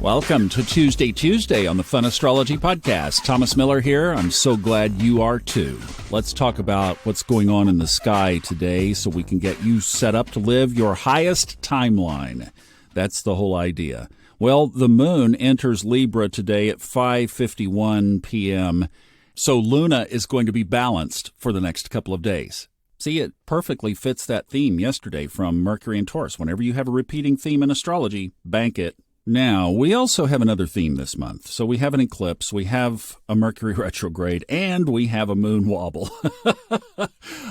Welcome to Tuesday on the Fun Astrology Podcast. Thomas Miller here. I'm so glad you are too. Let's talk about what's going on in the sky today so we can get you set up to live your highest timeline. That's the whole idea. Well, the moon enters Libra today at 5:51 p.m., so Luna is going to be balanced for the next couple of days. See, it perfectly fits that theme yesterday from Mercury and Taurus. Whenever you have a repeating theme in astrology, bank it. Now, we also have another theme this month. So we have an eclipse, we have a Mercury retrograde, and we have a moon wobble.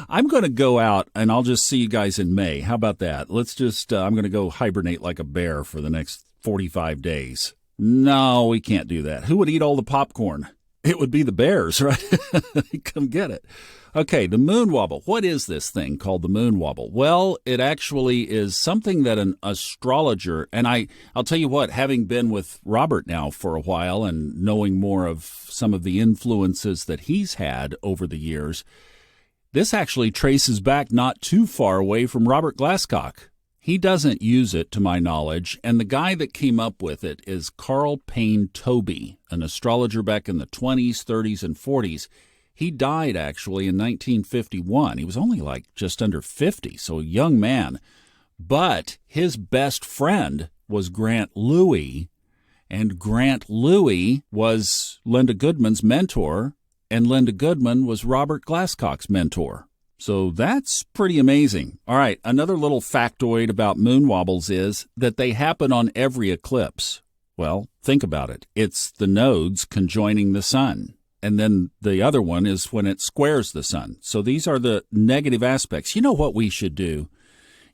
I'm going to go out, and I'll just see you guys in May. How about that? I'm going to go hibernate like a bear for the next 45 days. No, we can't do that. Who would eat all the popcorn? It would be the bears, right? Come get it. Okay, the moon wobble. What is this thing called the moon wobble? Well, it actually is something that an astrologer, and I'll tell you what, having been with Robert now for a while and knowing more of some of the influences that he's had over the years, this actually traces back not too far away from Robert Glasscock. He doesn't use it, to my knowledge, and the guy that came up with it is Carl Payne Toby, an astrologer back in the 20s, 30s, and 40s. He died, actually, in 1951. He was only just under 50, so a young man. But his best friend was Grant Louis, and Grant Louis was Linda Goodman's mentor, and Linda Goodman was Robert Glasscock's mentor. So that's pretty amazing. All right, another little factoid about moon wobbles is that they happen on every eclipse. Well, think about it. It's the nodes conjoining the sun. And then the other one is when it squares the sun. So these are the negative aspects. You know what we should do?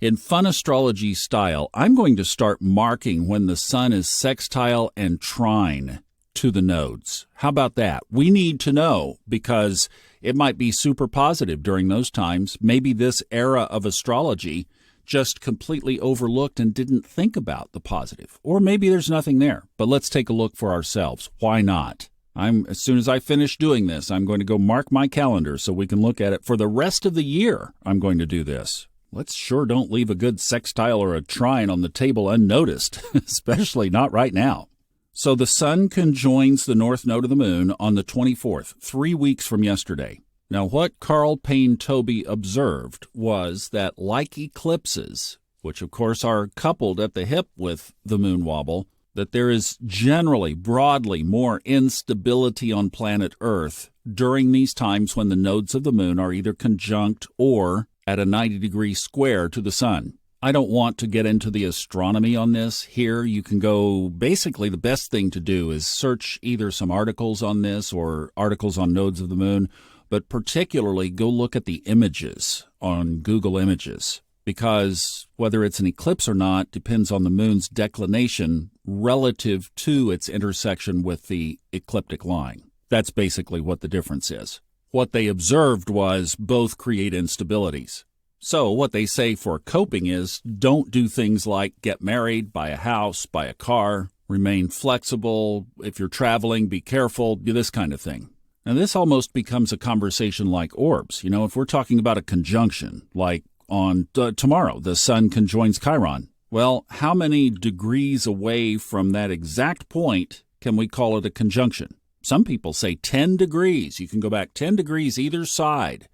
In fun astrology style, I'm going to start marking when the sun is sextile and trine to the nodes. How about that? We need to know because it might be super positive during those times. Maybe this era of astrology just completely overlooked and didn't think about the positive. Or maybe there's nothing there. But let's take a look for ourselves. Why not? As soon as I finish doing this, I'm going to go mark my calendar so we can look at it for the rest of the year. I'm going to do this. Let's sure don't leave a good sextile or a trine on the table unnoticed, especially not right now. So the sun conjoins the north node of the moon on the 24th, 3 weeks from yesterday. Now, what Carl Payne Toby observed was that like eclipses, which of course are coupled at the hip with the moon wobble, that there is generally, broadly, more instability on planet Earth during these times when the nodes of the moon are either conjunct or at a 90-degree square to the sun. I don't want to get into the astronomy on this here. You can go, basically the best thing to do is search either some articles on this or articles on nodes of the moon, but particularly go look at the images on Google Images. Because whether it's an eclipse or not depends on the moon's declination relative to its intersection with the ecliptic line. That's basically what the difference is. What they observed was both create instabilities. So what they say for coping is don't do things like get married, buy a house, buy a car, remain flexible. If you're traveling, be careful, do this kind of thing. And this almost becomes a conversation like orbs. If we're talking about a conjunction, like on tomorrow, the sun conjoins Chiron. Well, how many degrees away from that exact point can we call it a conjunction? Some people say 10 degrees. You can go back 10 degrees either side.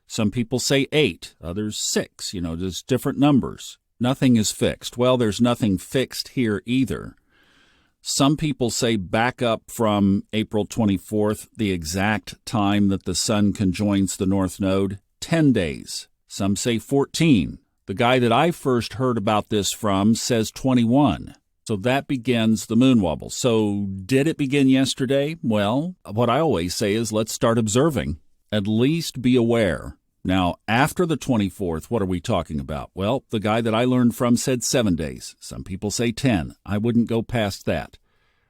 Some people say 8, others 6. There's different numbers. Nothing is fixed. Well, there's nothing fixed here either. Some people say back up from April 24th, the exact time that the sun conjoins the north node, 10 days. Some say 14. The guy that I first heard about this from says 21. So that begins the moon wobble. So did it begin yesterday? Well, what I always say is let's start observing. At least be aware. Now, after the 24th, what are we talking about? Well, the guy that I learned from said 7 days. Some people say 10. I wouldn't go past that.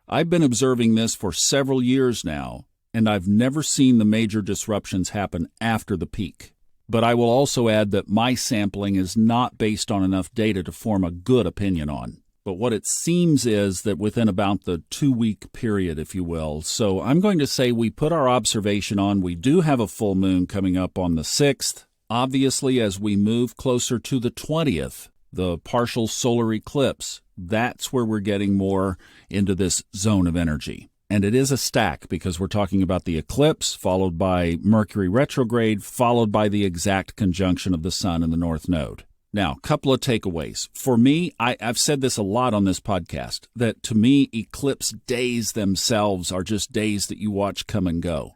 I've been observing this for several years now, and I've never seen the major disruptions happen after the peak. But I will also add that my sampling is not based on enough data to form a good opinion on. But what it seems is that within about the 2-week period, if you will. So I'm going to say we put our observation on. We do have a full moon coming up on the 6th. Obviously, as we move closer to the 20th, the partial solar eclipse, that's where we're getting more into this zone of energy. And it is a stack because we're talking about the eclipse, followed by Mercury retrograde, followed by the exact conjunction of the sun in the North Node. Now, a couple of takeaways. For me, I've said this a lot on this podcast, that to me, eclipse days themselves are just days that you watch come and go.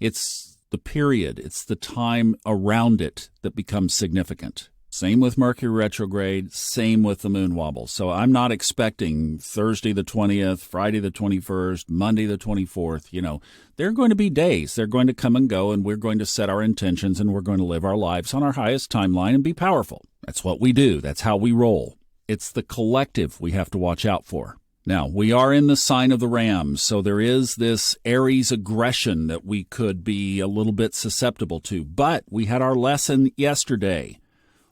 It's the period, it's the time around it that becomes significant. Same with Mercury retrograde, same with the moon wobble. So I'm not expecting Thursday the 20th, Friday the 21st, Monday the 24th. They're going to be days. They're going to come and go, and we're going to set our intentions, and we're going to live our lives on our highest timeline and be powerful. That's what we do. That's how we roll. It's the collective we have to watch out for. Now, we are in the sign of the Ram, so there is this Aries aggression that we could be a little bit susceptible to. But we had our lesson yesterday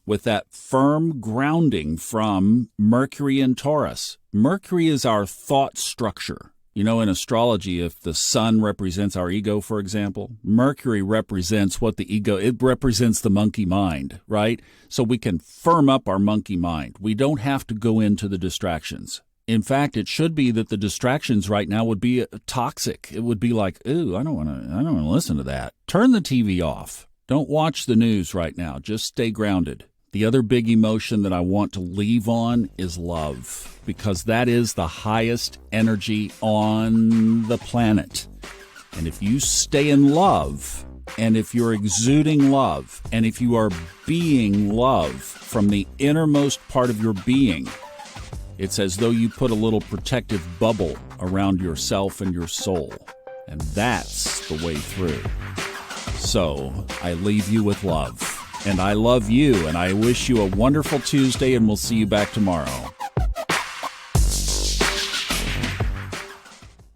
with that firm grounding from Mercury and Taurus. Mercury is our thought structure. In astrology, if the sun represents our ego, for example, Mercury represents what the ego, it represents the monkey mind, right? So we can firm up our monkey mind. We don't have to go into the distractions. In fact, it should be that the distractions right now would be toxic. It would be like, ooh, I don't want to listen to that. Turn the TV off. Don't watch the news right now. Just stay grounded. The other big emotion that I want to leave on is love, because that is the highest energy on the planet. And if you stay in love, and if you're exuding love, and if you are being love from the innermost part of your being, it's as though you put a little protective bubble around yourself and your soul. And that's the way through. So I leave you with love. And I love you, and I wish you a wonderful Tuesday, and we'll see you back tomorrow.